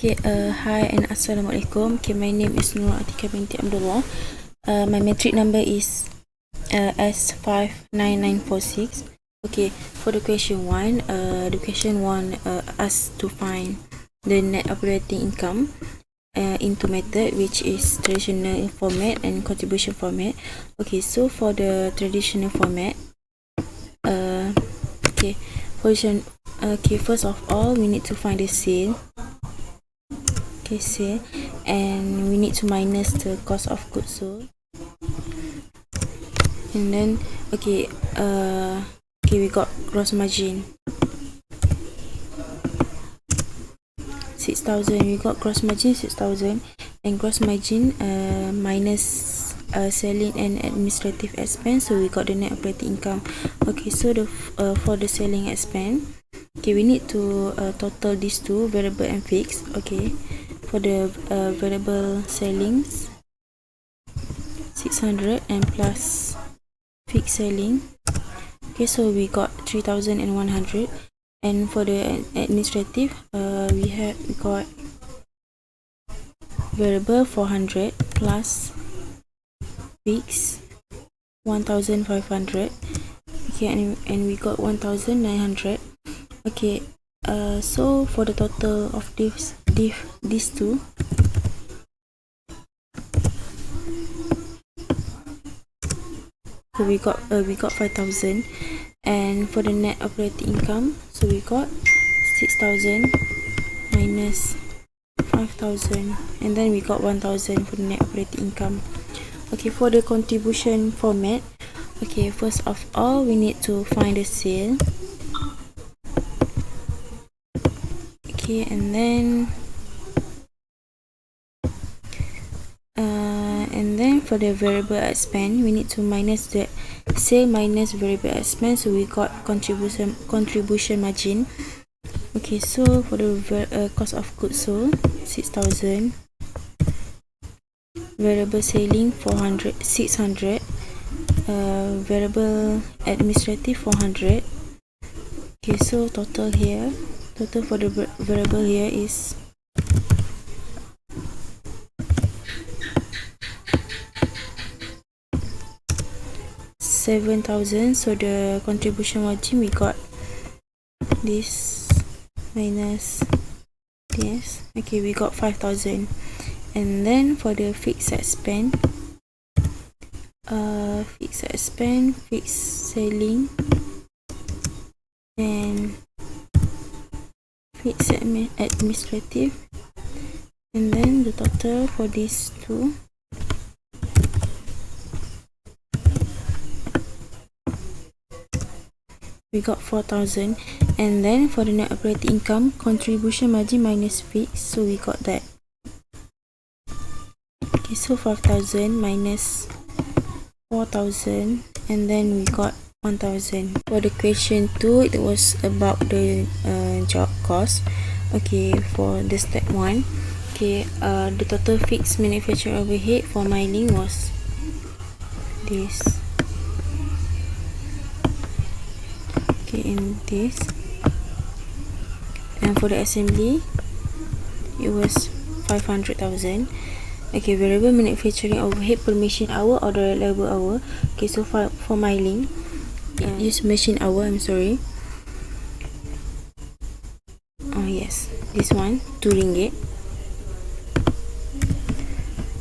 Okay, hi and assalamualaikum. Okay, my name is Nur Atika binti Abdullah. My metric number is S59946. Okay, for the question 1, asks to find the net operating income into method, which is traditional format and contribution format. Okay, so for the traditional format, first of all, we need to find the sale. Sale, and we need to minus the cost of goods sold, and then we got gross margin 6,000. We got gross margin 6,000, and gross margin minus selling and administrative expense, so we got the net operating income. Okay, so the for the selling expense, we need to total these two, variable and fixed. Okay, for the variable sellings 600 and plus fixed selling, okay, so we got 3,100. And for the administrative, we got variable 400 plus fixed 1,500. Okay, and we got 1,900. Okay, so for the total of these two, so we got 5,000. And for the net operating income, so we got 6,000 minus 5,000, and then we got 1,000 for the net operating income. Okay, for the contribution format, okay, first of all, we need to find the sale. Okay, and then for the variable expense, we need to minus the sale minus variable expense, so we got contribution margin. Okay, so for the cost of goods sold 6,000, variable selling 600, variable administrative 400. Okay, so total for the variable here is 7,000. So the contribution margin, we got this minus this. Okay, we got 5,000. And then for the fixed expense, fixed selling and fixed administrative, and then the total for these two, we got 4,000. And then for the net operating income, contribution margin minus fixed, so we got that. Okay, so 5,000 minus 4,000, and then we got 1,000. For the question 2, it was about the job cost. Okay, for the step 1, okay, the total fixed manufacturing overhead for milling was this. Okay, in this. And for the assembly, it was 500,000. Okay, variable manufacturing overhead per machine hour or the labor hour. Okay, so for milling, use machine hour, I'm sorry. Oh yes, this one 2 ringgit.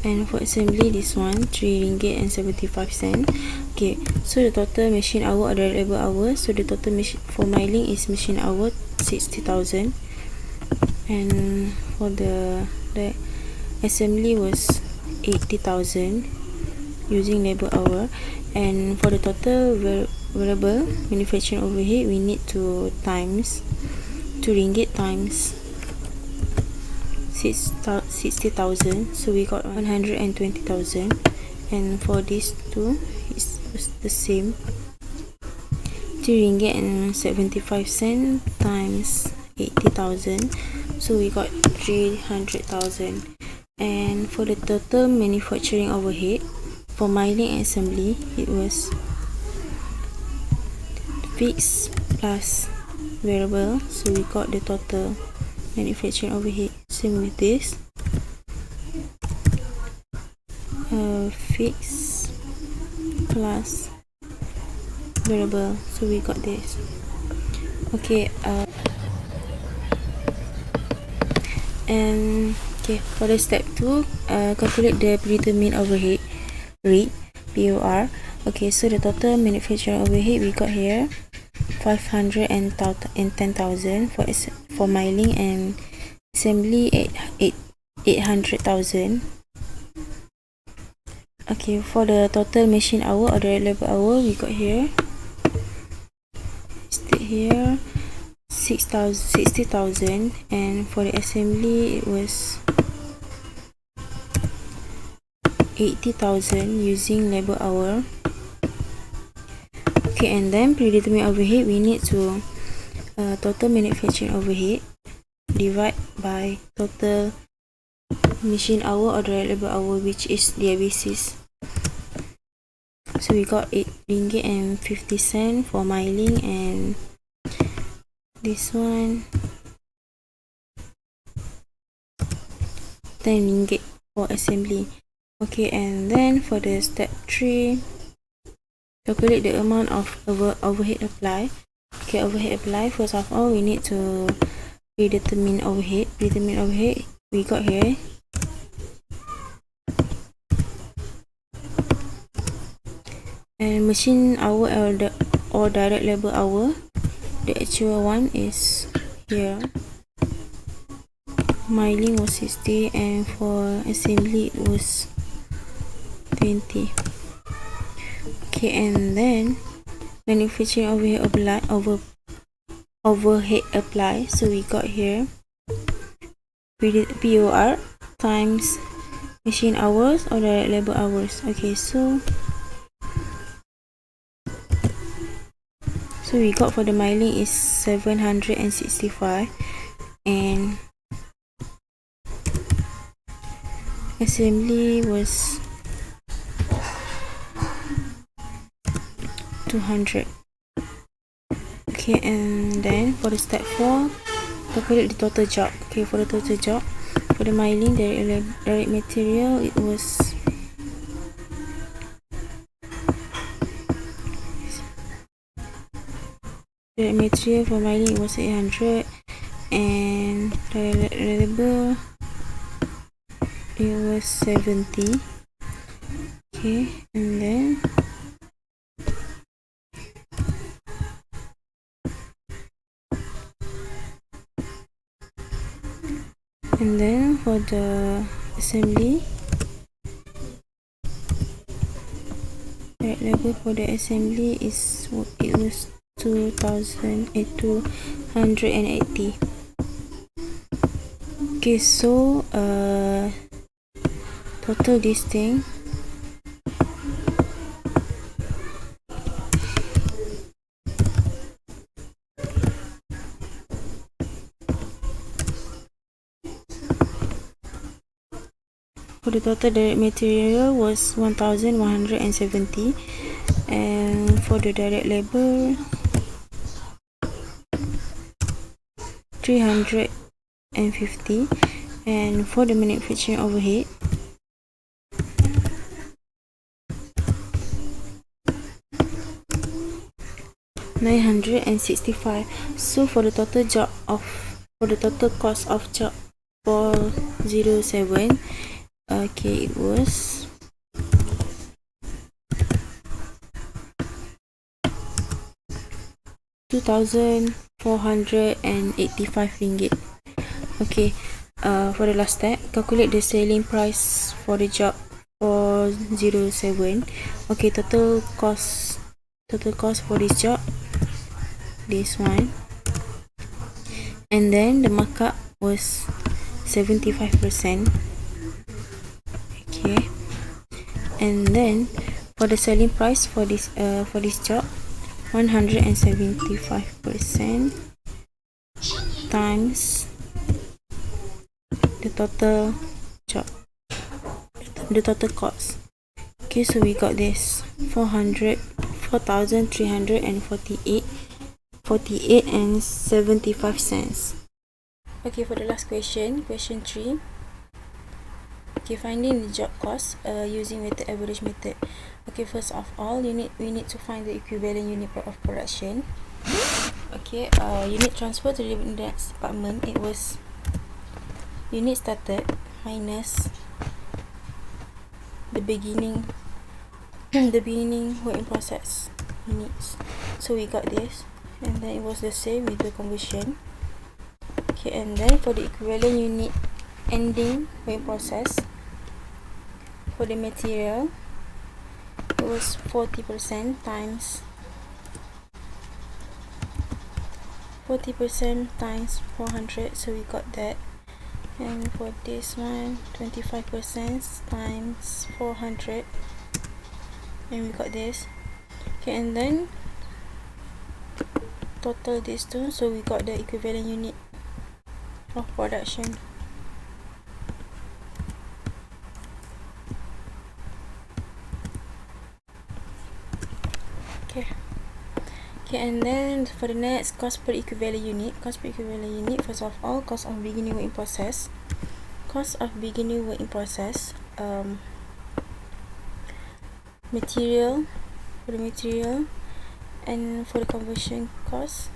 And for assembly, this one 3 ringgit and 75 cents. Okay, so the total machine hour or the labor hour, so the total for milling is machine hour 60,000, and for the assembly was 80,000 using labor hour. And for the total variable manufacturing overhead, we need to times 2 ringgit times 60,000, so we got 120,000. And for these two, it's the same, 3 ringgit and 75 cents times 80,000, so we got 300,000. And for the total manufacturing overhead for milling and assembly, it was fixed plus variable, so we got the total manufacturing overhead. Same with this. Fixed plus variable. So we got this. Okay. And okay, for the step 2, calculate the predetermined overhead rate, POR. Okay, so the total manufacturing overhead we got here 510,000 for milling, and assembly 800,000. Okay, for the total machine hour or direct labor hour we got here, state here 60,000, and for the assembly it was 80,000 using labor hour. Okay, and then predetermined overhead we need to total manufacturing overhead divide by total machine hour or direct labor hour, which is their basis. So we got 8 ringgit and 50 cent for milling, and this one 10 ringgit for assembly. Okay, and then for the step 3, calculate the amount of overhead apply. Okay, overhead apply, first of all we need to predetermine overhead. Predetermine overhead we got here and machine hour or direct labor hour. The actual one is here. Milling was 60 and for assembly it was 20. Okay, and then manufacturing overhead apply. So we got here POR times machine hours or direct labor hours. Okay, so we got for the milling is 765 and assembly was 200. Okay, and then for the step 4, calculate the total job. Okay, for the total job for the milling, direct material it was direct material for milling it was 800, and direct labor it was 70. Okay, and then for the assembly, direct labor for the assembly is it was 280. Okay, so total this thing for the total direct material was 1,170, and for the direct labor 350, and for the manufacturing overhead $965. So for the total cost of job 407, okay, it was RM2,485. Okay, for the last step, calculate the selling price for the job 407. Okay, total cost for this job, this one, and then the markup was 75%. Okay, and then for the selling price for this job 175% times the total job, the total cost. Okay, so we got this 4,348.75 cents. Okay, for the last question, question 3. Okay, finding the job cost using weighted average method. Okay, first of all, we need to find the equivalent unit of production. Okay, unit transfer to the next department, it was unit started minus the beginning work in process units. So we got this, and then it was the same with the conversion. Okay, and then for the equivalent unit ending work in process, for the material, it was 40% times 400, so we got that. And for this one, 25% times 400, and we got this. Okay, and then total these two, so we got the equivalent unit of production. Okay, and then for the next, cost per equivalent unit. First of all, cost of beginning work in process. Material, for the material, and for the conversion cost,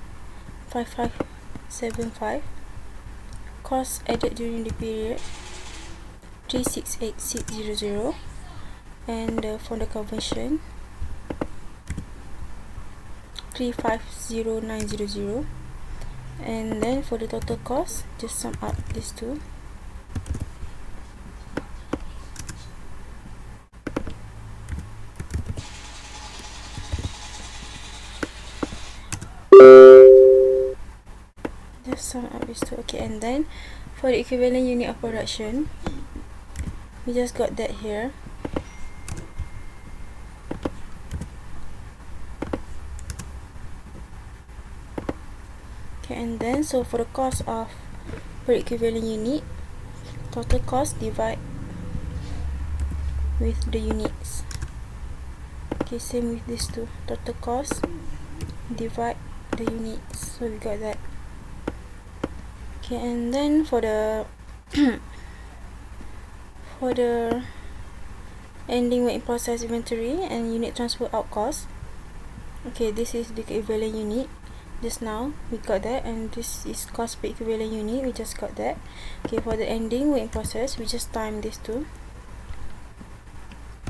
5575. Cost added during the period, 368600. And for the conversion, 350900. And then for the total cost, just sum up these two. Okay, and then for the equivalent unit of production, we just got that here. Okay, and then so for the cost of per equivalent unit, total cost divide with the units. Okay, same with these two, total cost divide the units, so we got that. Okay, and then for the for the ending work in process inventory and unit transfer out cost, okay, this is the equivalent unit. Just now we got that, and this is cost per equivalent unit, we just got that. Okay, for the ending work in process, we just time these two,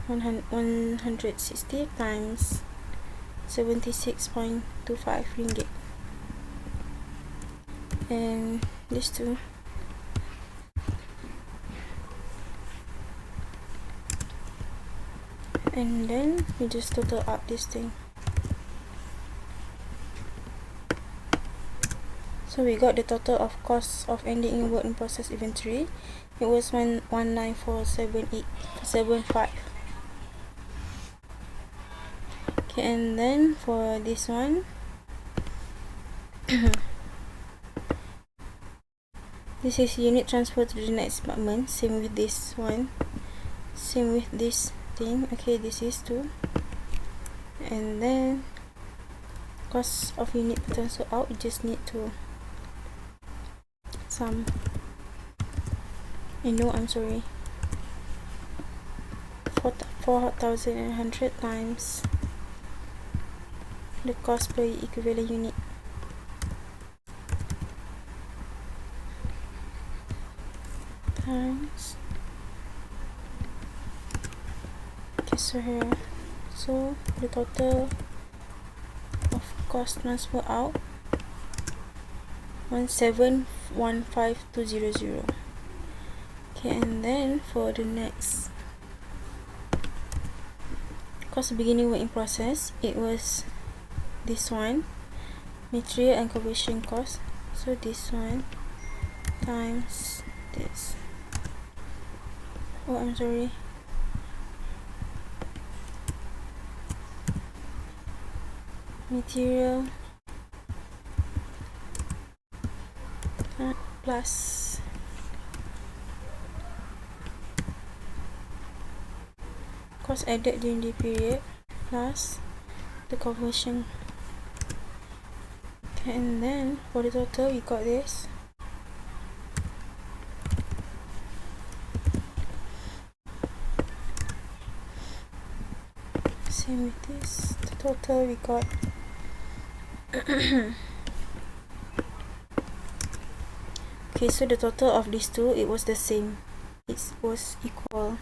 160 times 76.25 ringgit, and these two, and then we just total up this thing. So we got the total of costs of ending work in process inventory. It was 1947875. Okay, and then for this one, this is unit transfer to the next department. Same with this one, same with this thing. Okay, this is 2, and then cost of unit transfer out, you just need to sum. I'm sorry, 4,100 times the cost per equivalent unit. Times. Okay, so here, so the total of cost transfer out, 1715200. Okay, and then for the next, cost beginning work in process, it was this one, material and conversion cost, so this one times this. I'm sorry, material plus cost added during the period plus the conversion. Okay, and then for the total, we got this, same with this. The total we got okay, so the total of these two, it was the same, it was equal.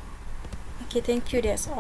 Okay, thank you, that's all.